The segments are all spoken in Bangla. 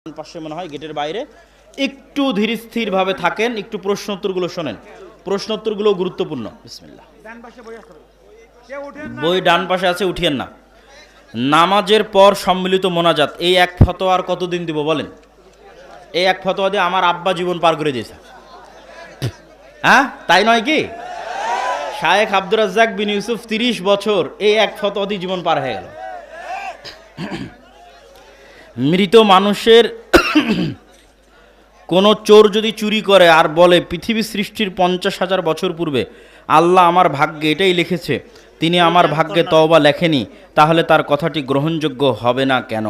পাশে মনে হয় গেটের বাইরে একটু ধীর স্থিরভাবে থাকেন, একটু প্রশ্নোত্তরগুলো শোনেন। প্রশ্নোত্তরগুলো গুরুত্বপূর্ণ। বিসমিল্লাহ। বই ডান পাশে আছে, উঠিয়েন না। নামাজের পর সম্মিলিত মোনাজাত, এই এক ফতোয়ার কতদিন দিব বলেন? এই এক ফতোয়া দিয়ে আমার আব্বা জীবন পার করে দিয়েছে। হ্যাঁ, তাই নয় কি? শায়েখ আব্দুর রাজ্জাক বিন ইউসুফ 30 বছর এই এক ফতোয়া দিয়ে জীবন পার হয়ে গেল। মৃত মানুষের কোনো চোর যদি চুরি করে আর বলে পৃথিবী সৃষ্টির 50,000 বছর পূর্বে আল্লাহ আমার ভাগ্যে এটাই লিখেছে, তিনি আমার ভাগ্যে তওবা লেখেনি, তাহলে তার কথাটি গ্রহণযোগ্য হবে না কেন?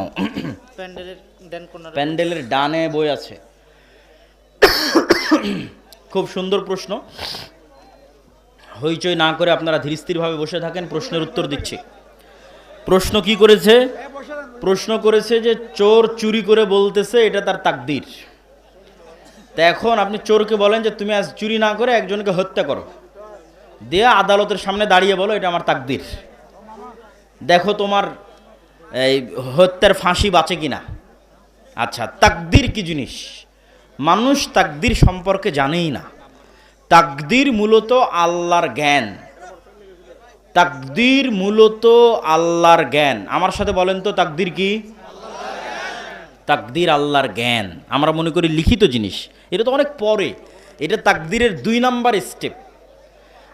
প্যান্ডেলের ডানে বই আছে। খুব সুন্দর প্রশ্ন। হইচই না করে আপনারা ধীরস্থিরভাবে বসে থাকেন, প্রশ্নের উত্তর দিচ্ছি। প্রশ্ন কি করেছে? প্রশ্ন করেছে যে চোর চুরি করে বলতেছে এটা তার তাকদীর। তা এখন আপনি চোরকে বলেন যে তুমি আজ চুরি না করে একজনকে হত্যা করো, দিয়ে আদালতের সামনে দাঁড়িয়ে বলো এটা আমার তাকদীর, দেখো তোমার এই হত্যার ফাঁসি বাঁচে কিনা। আচ্ছা, তাকদীর কি জিনিস? মানুষ তাকদীর সম্পর্কে জানেই না। তাকদীর মূলত আল্লাহর জ্ঞান। তাকদীর মূলত আল্লাহর জ্ঞান। আমার সাথে বলেন তো তাকদীর কি? তাকদীর আল্লাহর জ্ঞান। আমরা মনে করি লিখিত জিনিস, এটা তো অনেক পরে। এটা তাকদীরের 2 নাম্বার স্টেপ।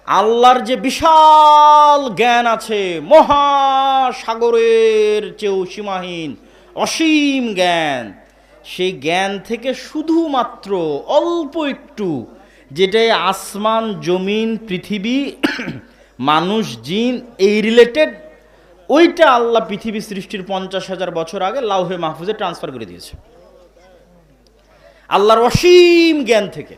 আল্লাহর যে বিশাল জ্ঞান আছে, মহাসাগরের চেয়েও সীমাহীন অসীম জ্ঞান, সেই জ্ঞান থেকে শুধুমাত্র অল্প একটু, যেটাই আসমান জমিন পৃথিবী মানুষ জিন এই রিলেটেড, ওইটা আল্লাহ পৃথিবী সৃষ্টির 50,000 বছর আগে লাউহে মাহফুজে ট্রান্সফার করে দিয়েছে আল্লাহর অসীম জ্ঞান থেকে।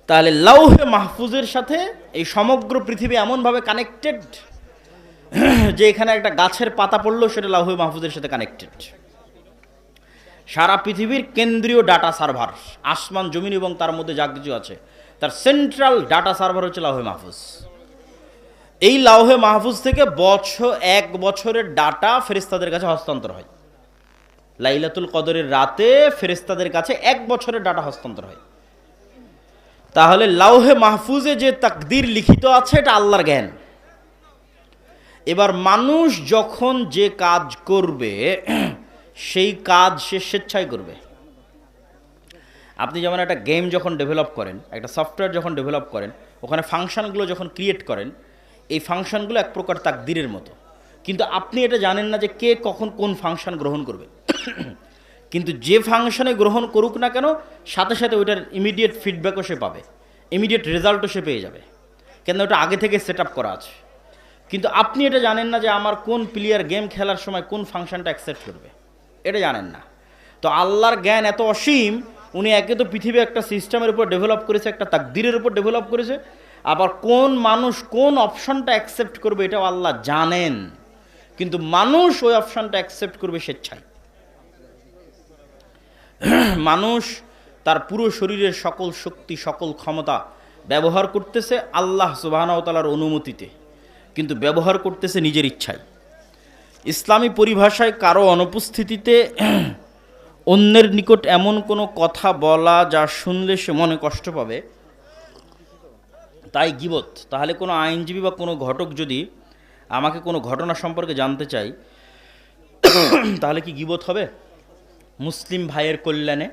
তাহলে লাউহে মাহফুজের সাথে এই সমগ্র পৃথিবী এমনভাবে কানেক্টেড যে এখানে একটা গাছের পাতা পড়লো সেটা লাউহে মাহফুজের সাথে কানেক্টেড। সারা পৃথিবীর কেন্দ্রীয় ডাটা সার্ভার, আসমান জমিন এবং তার মধ্যে যা কিছু আছে তার সেন্ট্রাল ডাটা সার্ভার হচ্ছে লাউহে মাহফুজ। এই লাউহে মাহফুজ থেকে 1 বছরের ডাটা ফেরেশতাদের কাছে হস্তান্তর হয়। লাইলাতুল কদরের রাতে ফেরেশতাদের কাছে 1 বছরের ডাটা হস্তান্তর হয়। তাহলে লাউহে মাহফুজে যে তাকদীর লিখিত আছে এটা আল্লাহর জ্ঞান। এবার মানুষ যখন যে কাজ করবে সেই কাজ সে স্বেচ্ছায় করবে। আপনি যেমন একটা গেম যখন ডেভেলপ করেন, একটা সফটওয়্যার যখন ডেভেলপ করেন, ওখানে ফাংশনগুলো যখন ক্রিয়েট করেন, এই ফাংশনগুলো এক প্রকার তাকদীরের মতো, কিন্তু আপনি এটা জানেন না যে কে কখন কোন ফাংশন গ্রহণ করবে। কিন্তু যে ফাংশনে গ্রহণ করুক না কেন, সাথে সাথে ওইটার ইমিডিয়েট ফিডব্যাকও সে পাবে, ইমিডিয়েট রেজাল্টও সে পেয়ে যাবে, কেন ওটা আগে থেকে সেট আপ করা আছে। কিন্তু আপনি এটা জানেন না যে আমার কোন প্লেয়ার গেম খেলার সময় কোন ফাংশনটা অ্যাকসেপ্ট করবে, এটা জানেন না। তো আল্লাহর জ্ঞান এত অসীম, উনি একে তো পৃথিবী একটা সিস্টেমের উপর ডেভেলপ করেছে, একটা তাকদীরের উপর ডেভেলপ করেছে, আবার কোন মানুষ কোন অপশনটা অ্যাকসেপ্ট করবে এটাও আল্লাহ জানেন, কিন্তু মানুষ ওই অপশনটা অ্যাকসেপ্ট করবে স্বেচ্ছায়। মানুষ তার পুরো শরীরের সকল শক্তি সকল ক্ষমতা ব্যবহার করতেছে আল্লাহ সুবহানাহু ওয়া তাআলার অনুমতিতে, কিন্তু ব্যবহার করতেছে নিজের ইচ্ছায়। ইসলামী পরিভাষায় কারো অনুপস্থিতিতে অন্যের নিকট এমন কোনো কথা বলা যা শুনলে সে মনে কষ্ট পাবে, তাই গীবত। তাহলে কোনো আইনজীবী বা কোনো ঘটক যদি আমাকে কোনো ঘটনা সম্পর্কে জানতে চাই, তাহলে কি গীবত হবে? মুসলিম ভাইয়ের কল্যাণে,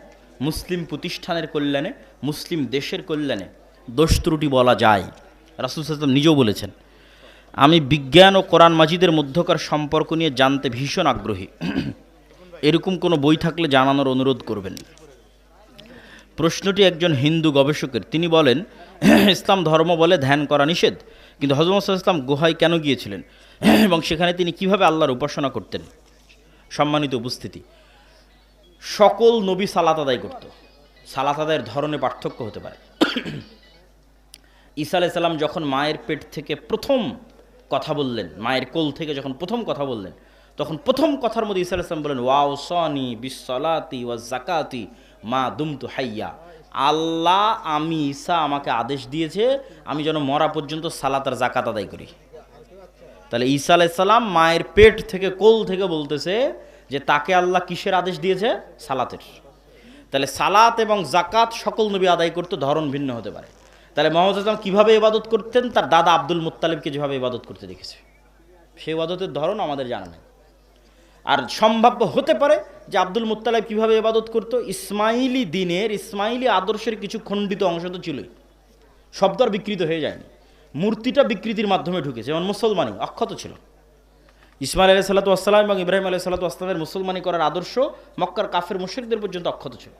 মুসলিম প্রতিষ্ঠানের কল্যাণে, মুসলিম দেশের কল্যাণে দোষ ত্রুটি বলা যায়। রাসূল সাল্লাল্লাহু আলাইহি ওয়াসাল্লাম নিজেও বলেছেন, আমি বিজ্ঞান ও কোরআন মাজিদের মধ্যকার সম্পর্ক নিয়ে জানতে ভীষণ আগ্রহী, এরকম কোনো বই থাকলে জানানোর অনুরোধ করবেন। প্রশ্নটি একজন হিন্দু গবেষকের। তিনি বলেন, ইসলাম ধর্ম বলে ধ্যান করা নিষেধ, কিন্তু হযরত মুহাম্মদ সাল্লাল্লাহু আলাইহি ওয়াসাল্লাম গুহায় কেন গিয়েছিলেন এবং সেখানে তিনি কিভাবে আল্লাহর উপাসনা করতেন? সম্মানিত উপস্থিতি, সকল নবী সালাত আদায় করত। সালাত আদায়ের ধরনে পার্থক্য হতে পারে। ঈসা আলাইহিস সালাম যখন মায়ের পেট থেকে প্রথম কথা বললেন, মায়ের কোল থেকে যখন প্রথম কথা বললেন, তখন প্রথম কথার মধ্যে ঈসা আলাইহিস সালাম বলেন, ওয়াউসানি বিসসালাতি ওয়াজ যাকাতি মা দুমতু হাইয়া। আল্লাহ, আমি ঈসা আমাকে আদেশ দিয়েছে আমি যেন মরা পর্যন্ত সালাত আর যাকাত আদায় করি। তাহলে ঈসা আলাইহিস সালাম মায়ের পেট থেকে কোল থেকে বলতেছে যে তাকে আল্লাহ কিসের আদেশ দিয়েছে? সালাতের। তাহলে সালাত এবং জাকাত সকল নবী আদায় করতে ধরন ভিন্ন হতে পারে। তাহলে মুহাম্মদ সাল্লাল্লাহু আলাইহি ওয়াসাল্লাম কীভাবে ইবাদত করতেন? তার দাদা আব্দুল মুত্তালিবকে যেভাবে ইবাদত করতে দেখেছে, সেই ইবাদতের ধরন আমাদের জানা নেই। আর সম্ভাব্য হতে পারে যে আব্দুল মুত্তালিব কীভাবে ইবাদত করতো, ইসমাইলি দিনের, ইসমাইলি আদর্শের কিছু খণ্ডিত অংশ তো ছিলই, শব্দ আর বিকৃত হয়ে যায়নি, মূর্তিটা বিকৃতির মাধ্যমে ঢুকেছে। যেমন মুসলমানি অক্ষত ছিল, ইসমাইল আলাইহিস সালাতু ওয়াস সালাম এবং ইব্রাহিম আলাইহিস সালাতু ওয়াস সালামের মুসলমানি করার আদর্শ মক্কার কাফের মুশরিকদের পর্যন্ত অক্ষত ছিল।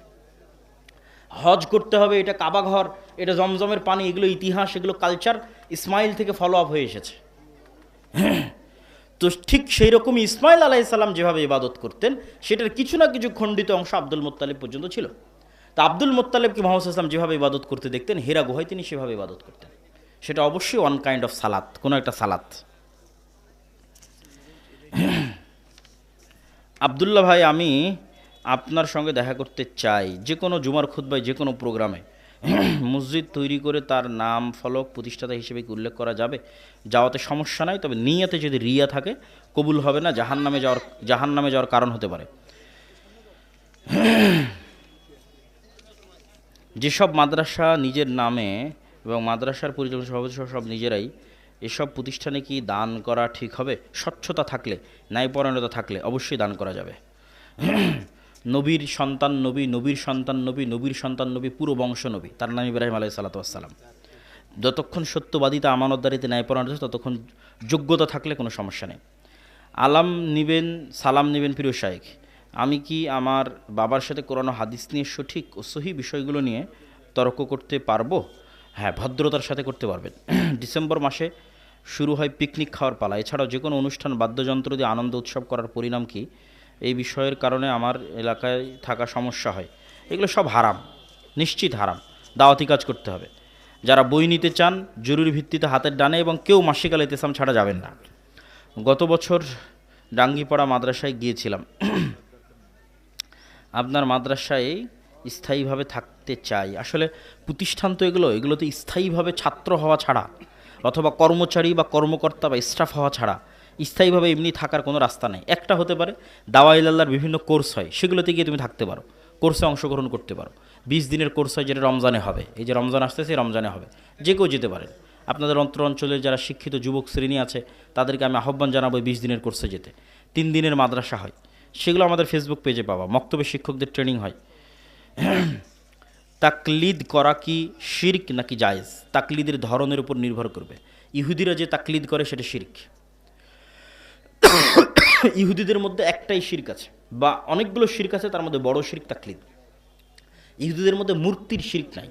হজ করতে হবে, এটা কাবা ঘর, এটা জমজমের পানি, এগুলো ইতিহাস, এগুলো কালচার ইসমাইল থেকে ফলো আপ হয়ে এসেছে। তো ঠিক সেই রকমই ইসমাইল আলাইহিস সালাম যেভাবে ইবাদত করতেন, সেটার কিছু না কিছু খণ্ডিত অংশ আব্দুল মুত্তালিব পর্যন্ত ছিল। তা আব্দুল মুত্তালিবকে মুহাম্মদ সাল্লাল্লাহু আলাইহি ওয়াসাল্লাম যেভাবে ইবাদত করতে দেখতেন, হেরা গুহায় তিনি সেভাবে ইবাদত করতেন। সেটা অবশ্যই ওয়ান কাইন্ড অফ সালাত, কোনো একটা সালাত। আবদুল্লাহ ভাই, আমি আপনার সঙ্গে দেখা করতে চাই, যে কোনো জুমার খুতবায়, যে কোনো প্রোগ্রামে মসজিদ তৈরি করে তার নাম ফলক প্রতিষ্ঠাতা হিসেবে কি উল্লেখ করা যাবে? যাওয়াতে সমস্যা নাই, তবে নিয়াতে যদি রিয়া থাকে কবুল হবে না, জাহান্নামে যাওয়ার কারণ হতে পারে। যেসব মাদ্রাসা নিজের নামে এবং মাদ্রাসার পরিচালনা সভাপতি সব নিজেরাই, এসব প্রতিষ্ঠানে কি দান করা ঠিক হবে? স্বচ্ছতা থাকলে, ন্যায়পরায়ণতা থাকলে অবশ্যই দান করা যাবে। নবীর সন্তান নবী, নবীর সন্তান নবী, নবীর সন্তান নবী, পুরো বংশ নবী, তার নাম ইব্রাহিম আলাইহিস সালাতু ওয়াস সালাম। যতক্ষণ সত্যবাদিতা, আমানতদারিতে, ন্যায়পরায়ণতা, ততক্ষণ যোগ্যতা থাকলে কোনো সমস্যা নেই। সালাম নেবেন প্রিয় শাইখ। আমি কি আমার বাবার সাথে কোরআন ও হাদিস নিয়ে সঠিক ও সহি বিষয়গুলো নিয়ে তর্ক করতে পারবো? হ্যাঁ, ভদ্রতার সাথে করতে পারবেন। ডিসেম্বর মাসে শুরু হয় পিকনিক খাওয়ার পালা। এছাড়াও যে কোনো অনুষ্ঠান বাদ্যযন্ত্র দিয়ে আনন্দ উৎসব করার পরিণাম কি? এই বিষয়ের কারণে আমার এলাকায় থাকা সমস্যা হয়। এগুলো সব হারাম, নিশ্চিত হারাম। দাওয়াতি কাজ করতে হবে। যারা বই নিতে চান জরুরি ভিত্তিতে হাতের ডানে, এবং কেউ মাসিকাল ইতিসাম ছাড়া যাবেন না। গত বছর ডাঙ্গিপাড়া মাদ্রাসায় গিয়েছিলাম। আপনার মাদ্রাসায় স্থায়ীভাবে থাকতে চাই। আসলে প্রতিষ্ঠান তো এগুলোতে স্থায়ীভাবে ছাত্র হওয়া ছাড়া, অথবা কর্মচারী বা কর্মকর্তা বা স্টাফ হওয়া ছাড়া স্থায়ীভাবে এমনি থাকার কোনো রাস্তা নেই। একটা হতে পারে দাওয়া ইলাল্লাহর বিভিন্ন কোর্স হয়, সেগুলোতে গিয়ে তুমি থাকতে পারো, কোর্সে অংশগ্রহণ করতে পারো। 20 দিনের কোর্স হয়, যেটা রমজানে হবে। এই যে রমজান আসতেছে, রমজানে হবে, যে কেউ যেতে পারেন। আপনাদের অঞ্চলের যারা শিক্ষিত যুবক শ্রেণী আছে, তাদেরকে আমি আহ্বান জানাবো 20 দিনের কোর্সে যেতে। 3 দিনের মাদ্রাসা হয়, সেগুলো আমাদের ফেসবুক পেজে পাওয়া। মক্তবে শিক্ষকদের ট্রেনিং হয়। তাকলিদ করা কি শিরক নাকি জায়েজ? তাকলিদের ধরনের উপর নির্ভর করবে। ইহুদিরা যে তাকলিদ করে সেটা শিরক। ইহুদিদের মধ্যে একটাই শিরক আছে, বা অনেকগুলো শিরক আছে, তার মধ্যে বড় শিরক তাকলিদ। ইহুদিদের মধ্যে মূর্তির শিরক নাই।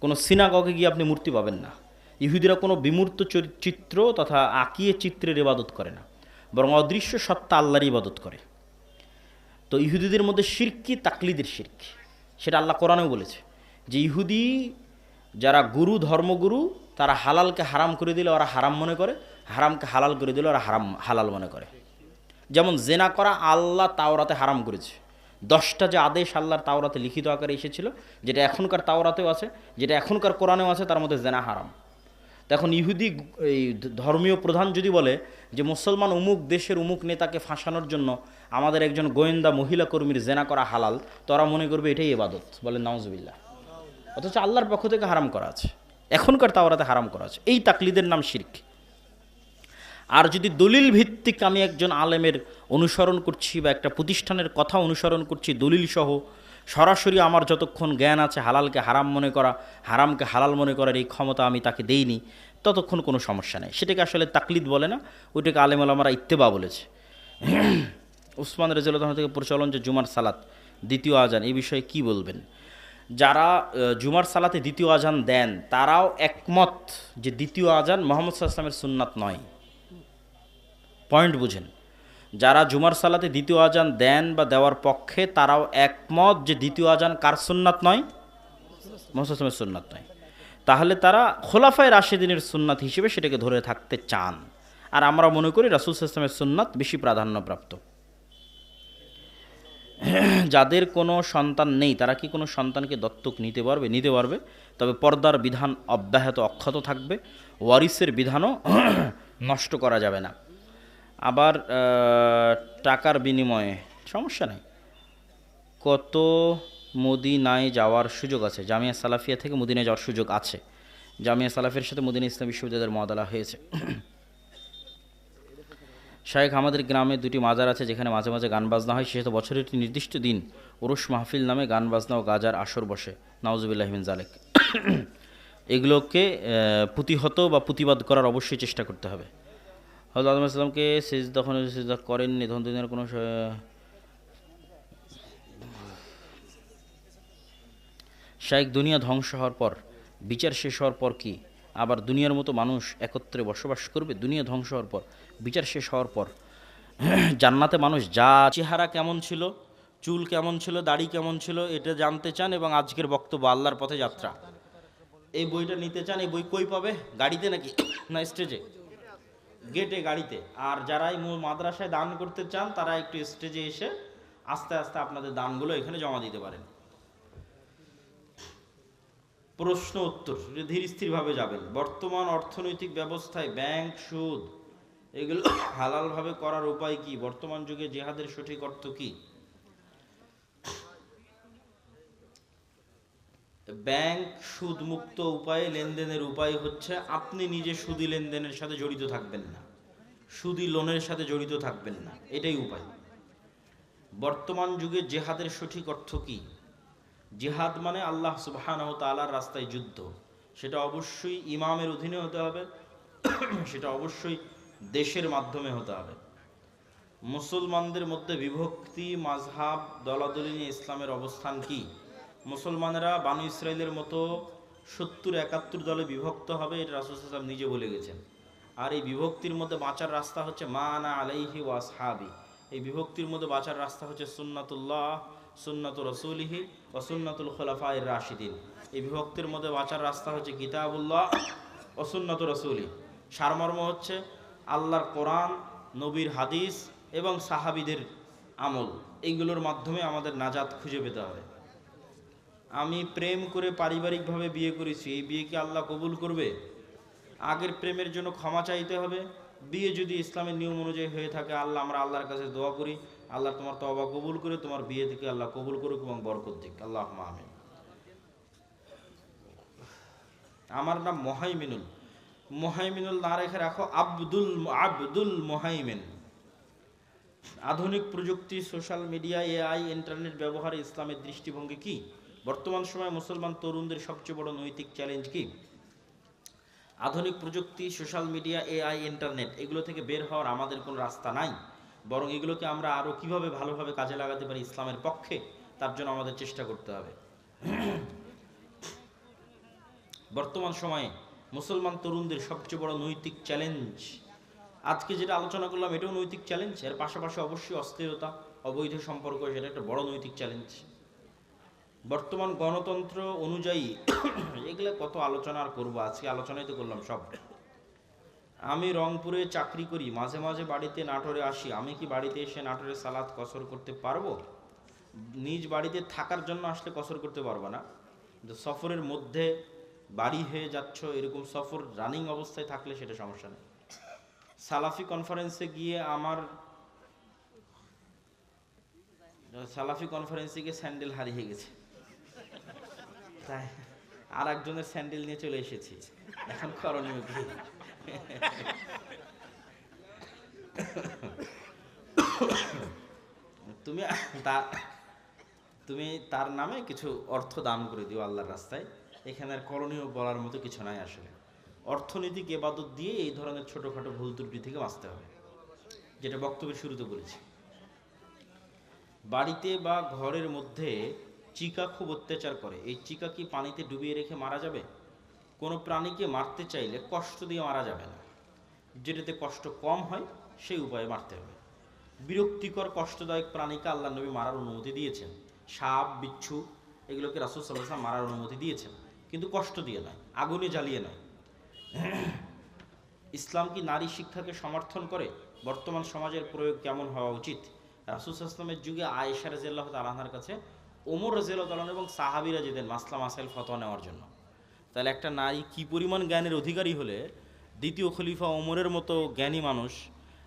কোনো সিনাগগে গিয়ে আপনি মূর্তি পাবেন না। ইহুদিরা কোনো বিমূর্ত চিত্র তথা আঁকিয়ে চিত্রের ইবাদত করে না, বরং অদৃশ্য সত্তা আল্লাহর ইবাদত করে। তো ইহুদিদের মধ্যে শিরক কি? তাকলিদের শিরক। সেটা আল্লাহ কোরআনেও বলেছে যে ইহুদি যারা গুরু, ধর্মগুরু, তারা হালালকে হারাম করে দিলে ওরা হারাম মনে করে, হারামকে হালাল করে দিলে ওরা হালাল মনে করে। যেমন জেনা করা আল্লাহ তাওরাতে হারাম করেছে। 10টা যে আদেশ আল্লাহর তাওরাতে লিখিত আকারে এসেছিল, যেটা এখনকার তাওরাতেও আছে, যেটা এখনকার কোরআনেও আছে, তার মধ্যে জেনা হারাম। তখন ইহুদি এই ধর্মীয় প্রধান যদি বলে যে মুসলমান উমুক দেশের উমুক নেতাকে ফাঁসানোর জন্য আমাদের একজন গোয়েন্দা মহিলা কর্মীর জেনা করা হালাল, তোরা মনে করবে এটাই ইবাদত, বলে নাউজুবিল্লাহ। অথচ আল্লাহর পক্ষ থেকে হারাম করা আছে, এখনকার তাওরাতে হারাম করা আছে। এই তাকলিদের নাম শিরক। আর যদি দলিল ভিত্তিক আমি একজন আলেমের অনুসরণ করছি বা একটা প্রতিষ্ঠানের কথা অনুসরণ করছি দলিল সহ, সরাসরি আমার যতক্ষণ জ্ঞান আছে হালালকে হারাম মনে করা, হারামকে হালাল মনে করার এই ক্ষমতা আমি তাকে দেইনি, ততক্ষণ কোনো সমস্যা নেই। সেটাকে আসলে তাকলিদ বলে না, ওইটাকে আলেম ওলামারা ইত্তেবা বলেছে। উসমান রাদিয়াল্লাহু থেকে প্রচলন যে জুমার সালাত দ্বিতীয় আজান, এই বিষয়ে কি বলবেন? যারা জুমার সালাতে দ্বিতীয় আজান দেন তারাও একমত যে দ্বিতীয় আজান মুহাম্মদ সাল্লাল্লাহু আলাইহি ওয়াসাল্লামের সুন্নাত নয়। পয়েন্ট বুঝেন। যারা জুমার সালাতে দ্বিতীয় আজান দেন বা দেওয়ার পক্ষে, তারাও একমত যে দ্বিতীয় আজান কার সুন্নাত নয়? মুহাম্মদ সাল্লাল্লাহু আলাইহি ওয়াসাল্লামের সুন্নাত নয়। তাহলে তারা খোলাফায়ে রাশেদিনের সুন্নাত হিসেবে সেটাকে ধরে থাকতে চান। আর আমরা মনে করি রাসূল সাল্লাল্লাহু আলাইহি ওয়াসাল্লামের সুন্নাত বেশি প্রাধান্যপ্রাপ্ত। যাদের কোনো সন্তান নেই তারা কি কোনো সন্তানকে দত্তক নিতে পারবে? নিতে পারবে, তবে পর্দার বিধান অব্যাহত অক্ষত থাকবে, ওয়ারিসের বিধানও নষ্ট করা যাবে না। আবার টাকার বিনিময়ে সমস্যা নেই। কত মদিনায় যাওয়ার সুযোগ আছে? জামিয়া সালাফিয়া থেকে মদিনায় যাওয়ার সুযোগ আছে। জামিয়া সালাফিয়ার সাথে মদিনা ইসলাম বিশ্ববিদ্যালয়ের মহাদালা হয়েছে। শায়েখ, আমাদের গ্রামে দুটি মাজার আছে যেখানে মাঝে মাঝে গান বাজনা হয়, সেহেতু বছরের একটি নির্দিষ্ট দিন ওরস মাহফিল নামে গান বাজনা ও গাজার আসর বসে। নাউজুবিল্লাহ মিন জালেক। এগুলোকে প্রতিহত বা প্রতিবাদ করার অবশ্যই চেষ্টা করতে হবে। হযরত আদম আলাইহিস সালামকে সিজদা করেননি, তখন দুনিয়ার কোনো শায়েখ, দুনিয়া ধ্বংস হওয়ার পর, বিচার শেষ হওয়ার পর কি আবার দুনিয়ার মতো মানুষ একত্রে বসবাস করবে? দুনিয়া ধ্বংস হওয়ার পর, বিচার শেষ হওয়ার পর জান্নাতে মানুষ যা, চেহারা কেমন ছিল, চুল কেমন ছিল, দাড়ি কেমন ছিল, এটা জানতে চান এবং আজকের বক্তব্য আল্লাহর পথে যাত্রা, এই বইটা নিতে চান, এই বই কই পাবে? গাড়িতে নাকি না স্টেজে? গেটে, গাড়িতে। আর যারাই মাদ্রাসায় দান করতে চান তারা একটু স্টেজে এসে আস্তে আস্তে আপনাদের দানগুলো এখানে জমা দিতে পারেন। প্রশ্ন উত্তর ধীর স্থিরভাবে যাবেন। বর্তমান অর্থনৈতিক ব্যবস্থায় ব্যাংক, সুদ এগুলো হালালভাবে করার উপায় কি? বর্তমান যুগে জিহাদের সঠিক অর্থ কি? ব্যাংক সুদ মুক্ত উপায়ে লেনদেনের উপায় হচ্ছে আপনি নিজে সুদি লেনদেনের সাথে জড়িত থাকবেন না, সুদি লোনের সাথে জড়িত থাকবেন না, এটাই উপায়। বর্তমান যুগে জিহাদের সঠিক অর্থ কি? জিহাদ মানে আল্লাহ সুবহানাহু ওয়া তাআলার রাস্তায় যুদ্ধ। সেটা অবশ্যই ইমামের অধীনে হতে হবে, সেটা অবশ্যই দেশের মাধ্যমে হতে হবে। মুসলমানদের মধ্যে বিভক্তি, মাযহাব, দলাদলি নিয়ে ইসলামের অবস্থান কি? মুসলমানেরা বানু ইসরাইলের মতো ৭০-৭১ দলে বিভক্ত হবে, এটা রাসূল সাল্লাল্লাহু আলাইহি ওয়াসাল্লাম নিজে বলে গেছেন। আর এই বিভক্তির মধ্যে বাঁচার রাস্তা হচ্ছে মা আনা আলাইহি ওয়া আসহাবি। এই বিভক্তির মধ্যে বাঁচার রাস্তা হচ্ছে সুন্নাতুল্লাহ, সুন্নাতুর রাসূলিহি ওয়া সুন্নাতুল খুলাফায়ে রাশিদিন। এই বিভক্তির মধ্যে বাঁচার রাস্তা হচ্ছে কিতাবুল্লাহ ওয়া সুন্নাতুর রাসূলি। সারমর্ম হচ্ছে আল্লাহর কোরআন, নবীর হাদিস এবং সাহাবীদের আমল, এইগুলোর মাধ্যমে আমাদের নাজাত খুঁজে পেতে হবে। আমি প্রেম করে পারিবারিকভাবে বিয়ে করেছি, এই বিয়ে কি আল্লাহ কবুল করবে? আগের প্রেমের জন্য ক্ষমা চাইতে হবে। বিয়ে যদি ইসলামের নিয়ম অনুযায়ী হয়ে থাকে, আমরা আল্লাহর কাছে দোয়া করি, আল্লাহ তোমার তওবা কবুল করে তোমার বিয়ে থেকে আল্লাহ কবুল করুক এবং বরকত দিক, আল্লাহুম্মা আমিন। আমার নাম মোহাইমিনুল। মোহাইমিনুল না রেখে রাখো আব্দুল মোহাইমিন। আধুনিক প্রযুক্তি, সোশ্যাল মিডিয়া, এআই, ইন্টারনেট ব্যবহারে ইসলামের দৃষ্টিভঙ্গি কি? বর্তমান সময়ে মুসলমান তরুণদের সবচেয়ে বড় নৈতিক চ্যালেঞ্জ কি? আধুনিক প্রযুক্তি, সোশ্যাল মিডিয়া, এআই, ইন্টারনেট এগুলো থেকে বের হওয়ার আমাদের কোনো রাস্তা নাই, বরং এগুলোকে আমরা আরও কীভাবে ভালোভাবে কাজে লাগাতে পারি ইসলামের পক্ষে, তার জন্য আমাদের চেষ্টা করতে হবে। বর্তমান সময়ে মুসলমান তরুণদের সবচেয়ে বড় নৈতিক চ্যালেঞ্জ, আজকে যেটা আলোচনা করলাম এটাও নৈতিক চ্যালেঞ্জ, এর পাশাপাশি অবশ্যই অস্থিরতা, অবৈধ সম্পর্ক, সেটা একটা বড় নৈতিক চ্যালেঞ্জ। বর্তমান গণতন্ত্র অনুযায়ী এগুলো কত আলোচনা আর করবো, আজকে আলোচনাই তো করলাম সব। আমি রংপুরে চাকরি করি, মাঝে মাঝে বাড়িতে নাটোরে আসি, আমি কি বাড়িতে এসে নাটোরে সালাত কসর করতে পারবো? নিজ বাড়িতে থাকার জন্য আসলে কসর করতে পারবো না, সফরের মধ্যে বাড়ি হয়ে যাচ্ছ, এরকম সফর রানিং অবস্থায় থাকলে সেটা সমস্যা নেই। সালাফি কনফারেন্সে গিয়ে স্যান্ডেল হারিয়ে গেছে, তাই আর একজনের স্যান্ডেল নিয়ে চলে এসেছি, এখন করণীয় কি? তুমি তার নামে কিছু অর্থ দান করে দিও আল্লাহর রাস্তায়, এখানে আর করণীয় বলার মতো কিছু নাই। আসলে অর্থনৈতিক ইবাদত দিয়ে এই ধরনের ছোটোখাটো ভুল ত্রুটি থেকে বাঁচতে হবে, যেটা বক্তব্যের শুরুতে বলেছি। বাড়িতে বা ঘরের মধ্যে চিকা খুব অত্যাচার করে, এই চিকা কি পানিতে ডুবিয়ে রেখে মারা যাবে? কোনো প্রাণীকে মারতে চাইলে কষ্ট দিয়ে মারা যাবে না, যেটাতে কষ্ট কম হয় সেই উপায়ে মারতে হবে। বিরক্তিকর কষ্টদায়ক প্রাণীকে আল্লাহ নবী মারার অনুমতি দিয়েছেন, সাপ, বিচ্ছু এগুলোকে রাসূল সাল্লাল্লাহু আলাইহি ওয়াসাল্লাম মারার অনুমতি দিয়েছেন, কিন্তু কষ্ট দিয়ে নয়, আগুনে জ্বালিয়ে নয়। ইসলাম কি নারী শিক্ষাকে সমর্থন করে? বর্তমান সমাজের প্রয়োগ কেমন হওয়া উচিত? রাসূল সাল্লাল্লাহু আলাইহি ওয়াসাল্লামের যুগে আয়েশা রাদিয়াল্লাহু তাআলা আনহার কাছে ওমর রাদিয়াল্লাহু তাআলা এবং সাহাবীরা যেতেন মাসলা মাসাইল ফতোয়া নেওয়ার জন্য। তাহলে একটা নারী কি পরিমাণ জ্ঞানের অধিকারী হলে দ্বিতীয় খলিফা ওমরের মতো জ্ঞানী মানুষ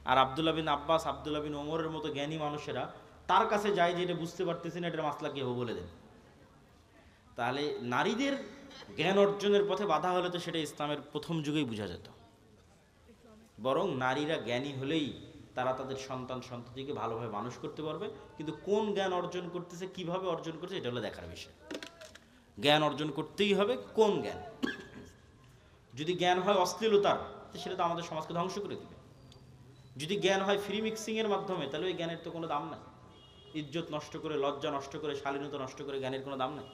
আর আব্দুল্লাহ বিন আব্বাস, আব্দুল্লাহ বিন ওমরের মতো জ্ঞানী মানুষেরা তার কাছে যাই যে এটা বুঝতে পারতেছি না, এটার মাসলা কি হবে বলে দেন। তাহলে নারীদের জ্ঞান অর্জনের পথে বাধা হলে তো সেটা ইসলামের প্রথম যুগেই বোঝা যেত। বরং নারীরা জ্ঞানী হলেই তারা তাদের সন্তান সন্ততিকে ভালোভাবে মানুষ করতে পারবে। কিন্তু কোন জ্ঞান অর্জন করতেছে, কিভাবে অর্জন করছে, এটা হলো দেখার বিষয়। জ্ঞান অর্জন করতেই হবে, কোন জ্ঞান? যদি জ্ঞান হয় অশ্লীলতার, তো সেটা তো আমাদের সমাজকে ধ্বংস করে দিবে। যদি জ্ঞান হয় ফ্রি মিক্সিংয়ের মাধ্যমে, তাহলে ওই জ্ঞানের তো কোনো দাম নাই। ইজ্জত নষ্ট করে, লজ্জা নষ্ট করে, শালীনতা নষ্ট করে জ্ঞানের কোনো দাম নাই।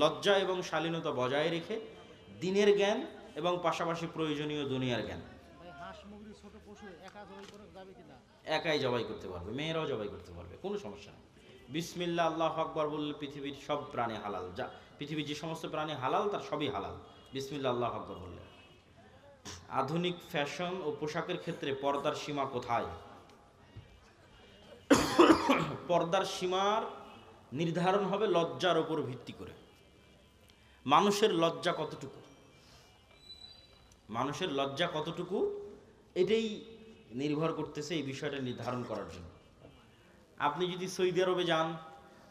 লজ্জা এবং শালীনতা বজায় রেখে দিনের জ্ঞান এবং পাশাপাশি প্রয়োজনীয় দুনিয়ার জ্ঞান। একাই জবাই করতে পারবে, মেয়েরাও জবাই করতে পারবে, কোনো সমস্যা নেই। বিসমিল্লাহ আল্লাহু আকবার বললে পৃথিবীর সব প্রাণী হালাল। যা পৃথিবীর যে সমস্ত প্রাণী হালাল, তার সবই হালাল বিসমিল্লাহ আল্লাহু আকবার বললে। আধুনিক ফ্যাশন ও পোশাকের ক্ষেত্রে পর্দার সীমা কোথায়? পর্দার সীমার নির্ধারণ হবে লজ্জার উপর ভিত্তি করে। মানুষের লজ্জা কতটুকু, মানুষের লজ্জা কতটুকু, এটাই নির্ভর করতেছে এই বিষয়টা নির্ধারণ করার জন্য। আপনি যদি সৌদি আরবে যান,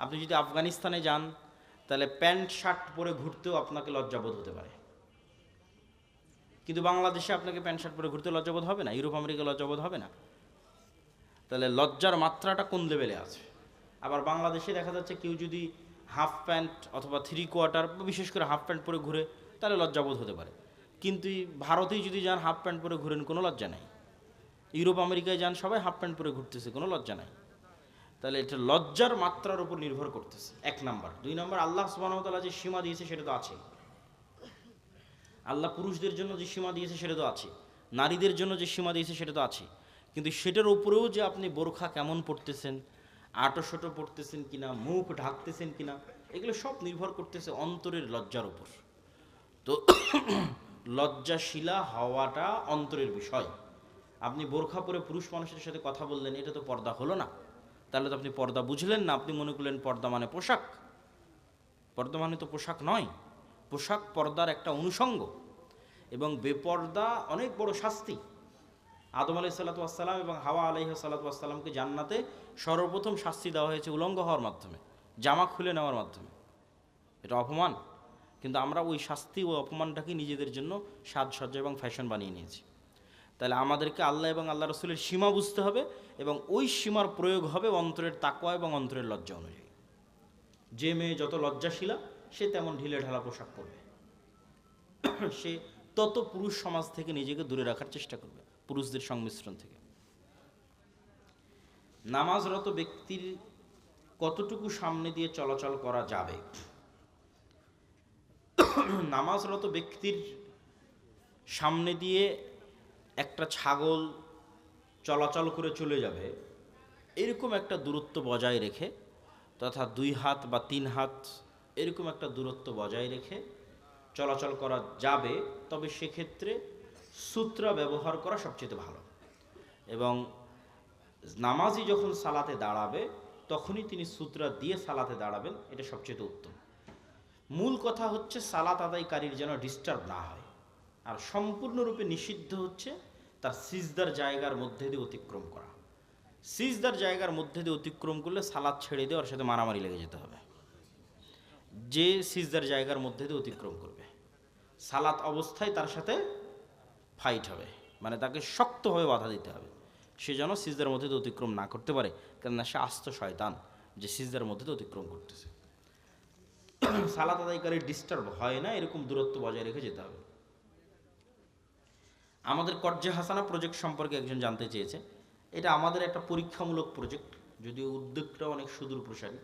আপনি যদি আফগানিস্তানে যান, তাহলে প্যান্ট শার্ট পরে ঘুরতেও আপনাকে লজ্জাবোধ হতে পারে। কিন্তু বাংলাদেশে আপনাকে প্যান্ট শার্ট পরে ঘুরতে লজ্জাবোধ হবে না, ইউরোপ আমেরিকা লজ্জাবোধ হবে না। তাহলে লজ্জার মাত্রাটা কোন লেভেলে আছে? আবার বাংলাদেশে দেখা যাচ্ছে কেউ যদি হাফ প্যান্ট অথবা 3/4, বিশেষ করে হাফ প্যান্ট পরে ঘুরে, তাহলে লজ্জাবোধ হতে পারে। কিন্তু ভারতেই যদি যান হাফ প্যান্ট পরে ঘুরেন, কোনো লজ্জা নাই। ইউরোপ আমেরিকায় যান, সবাই হাফ প্যান্ট পরে ঘুরতেছে, কোনো লজ্জা নাই। তাহলে এটা লজ্জার মাত্রার উপর নির্ভর করতেছে, এক নাম্বার। দুই নাম্বার, আল্লাহ সুবহানাহু ওয়া তাআলা যে সীমা দিয়েছে সেটা তো আছে। আল্লাহ পুরুষদের জন্য যে সীমা দিয়েছে সেটা তো আছে, নারীদের জন্য যে সীমা দিয়েছে সেটা তো আছে। কিন্তু সেটার উপরেও যে আপনি বোরখা কেমন পড়তেছেন, আটোশোটো পড়তেছেন কিনা, মুখ ঢাকতেছেন কিনা, এগুলো সব নির্ভর করতেছে অন্তরের লজ্জার উপর। তো লজ্জাশীলা হওয়াটা অন্তরের বিষয়। আপনি বোরখা পরে পুরুষ মানুষের সাথে কথা বললেন, এটা তো পর্দা হলো না। তাহলে তো আপনি পর্দা বুঝলেন না, আপনি মনে করলেন পর্দা মানে পোশাক। পর্দা মানে তো পোশাক নয়। পোশাক পর্দার একটা অনুষঙ্গ, এবং বেপর্দা অনেক বড় শাস্তি। আদম আলাইহিসসালাতু ওয়াসসালাম এবং হাওয়া আলাইহিসসালাতু ওয়াসসালামকে জান্নাতে সর্বপ্রথম শাস্তি দেওয়া হয়েছে উলঙ্গ হওয়ার মাধ্যমে, জামা খুলে নেওয়ার মাধ্যমে। এটা অপমান। কিন্তু আমরা ওই শাস্তি ও অপমানটাকে নিজেদের জন্য সাজসজ্জা এবং ফ্যাশন বানিয়ে নিয়েছি। তাহলে আমাদেরকে আল্লাহ এবং আল্লাহ রসুলের সীমা বুঝতে হবে, এবং ওই সীমার প্রয়োগ হবে অন্তরের তাকওয়া এবং অন্তরের লজ্জা অনুযায়ী। যে মেয়ে যত লজ্জাশীলা, সে তেমন ঢিলে ঢালা পোশাক পরবে, সে তত পুরুষ সমাজ থেকে নিজেকে দূরে রাখার চেষ্টা করবে, পুরুষদের সংমিশ্রণ থেকে। নামাজরত ব্যক্তির কতটুকু সামনে দিয়ে চলাচল করা যাবে? নামাজরত ব্যক্তির সামনে দিয়ে একটা ছাগল চলাচল করে চলে যাবে, এরকম একটা দূরত্ব বজায় রেখে, তথা 2 হাত বা 3 হাত এরকম একটা দূরত্ব বজায় রেখে চলাচল করা যাবে। তবে সেক্ষেত্রে সূত্রা ব্যবহার করা সবচেয়ে ভালো, এবং নামাজি যখন সালাতে দাঁড়াবে তখনই তিনি সূত্রা দিয়ে সালাতে দাঁড়াবেন, এটা সবচেয়ে উত্তম। মূল কথা হচ্ছে সালাত আদায়কারীর যেন ডিস্টার্ব না হয়। আর সম্পূর্ণরূপে নিষিদ্ধ হচ্ছে তার সিজদার জায়গার মধ্যে দিয়ে অতিক্রম করা। সিজদার জায়গার মধ্যে দিয়ে অতিক্রম করলে সালাত ছেড়ে দিয়ে ওর সাথে মারামারি লেগে যেতে হবে। যে সিজদার জায়গার মধ্যে দিয়ে অতিক্রম করবে, সালাত অবস্থায় তার সাথে ফাইট হবে, মানে তাকে শক্তভাবে বাধা দিতে হবে। সে যেন সিজদার মধ্যে দিয়ে অতিক্রম না করতে পারে, কেননা সে আস্ত শয়তান যে সিজদার মধ্যে দিয়ে অতিক্রম করতেছে। সালাত আদায়কারী ডিস্টার্ব হয় না, এরকম দূরত্ব বজায় রেখে যেতে হবে। আমাদের কর্জে হাসানা প্রজেক্ট সম্পর্কে একজন জানতে চেয়েছে। এটা আমাদের একটা পরীক্ষামূলক প্রজেক্ট, যদিও উদ্যোগটা অনেক সুদূর প্রসারী।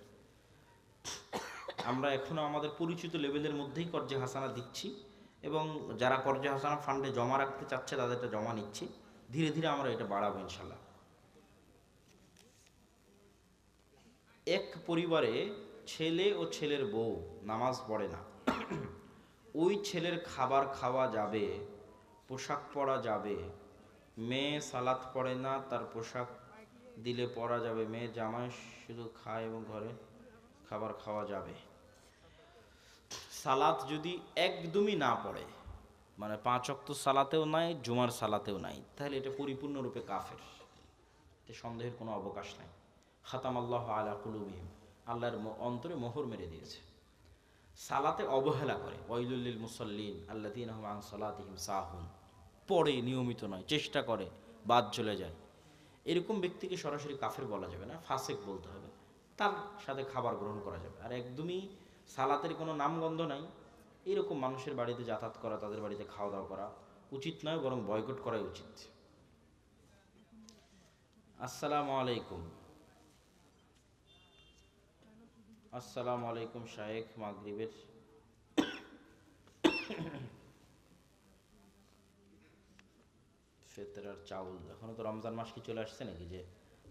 আমরা এখনও আমাদের পরিচিত লেভেলের মধ্যেই কর্জে হাসানা দিচ্ছি, এবং যারা কর্জে হাসানা ফান্ডে জমা রাখতে চাচ্ছে তাদেরটা জমা নিচ্ছি। ধীরে ধীরে আমরা এটা বাড়াবো ইনশাল্লাহ। এক পরিবারে ছেলে ও ছেলের বউ নামাজ পড়ে না, ওই ছেলের খাবার খাওয়া যাবে, পোশাক পরা যাবে। মেয়ে সালাত পড়ে না, তার পোশাক দিলে পরা যাবে। মেয়ে জামাই শুধু খায় এবং ঘরে খাবার খাওয়া যাবে। সালাত যদি একদমই না পড়ে, মানে 5 ওয়াক্ত সালাতেও নাই, জুমার সালাতেও নাই, তাহলে এটা পরিপূর্ণরূপে কাফের। তো এতে সন্দেহের কোনো অবকাশ নাই। খাতাম আল্লাহ আলা কুলুবিহিম, আল্লাহর অন্তরে মোহর মেরে দিয়েছে। সালাতে অবহেলা করে, ওয়াইলুল মুসাল্লিন আল্লাযীনা হুম আন সালাতিহিম সাহুন, পড়ে নিয়মিত নয়, চেষ্টা করে, বাদ চলে যায়, এরকম ব্যক্তিকে সরাসরি কাফের বলা যাবে না, ফাসেক বলতে হবে। তার সাথে খাবার গ্রহণ করা যাবে। আর একদমই সালাতের কোনো নামগন্ধ নাই এরকম মানুষের বাড়িতে যাতায়াত করা, তাদের বাড়িতে খাওয়া দাওয়া করা উচিত নয়, বরং বয়কট করাই উচিত। আসসালামু আলাইকুম। আসসালামু আলাইকুম শায়েখ, মাগরিবের ফেতরার চাউল, এখনো তো রমজান মাস কি চলে আসছে নাকি যে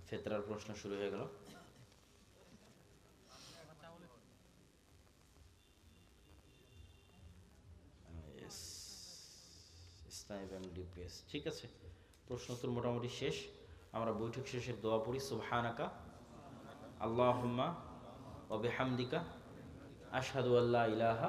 ফেতরার প্রশ্ন শুরু হয়ে গেল? ইসলামী ফ্যামিলি পেজ, ঠিক আছে। প্রশ্ন উত্তর মোটামুটি শেষ। আমরা বৈঠক শেষের দোয়া পড়ি, সুবহানাকা আল্লাহুম্মা ওয়া বিহামদিকা আশহাদু আল্লা ইলাহা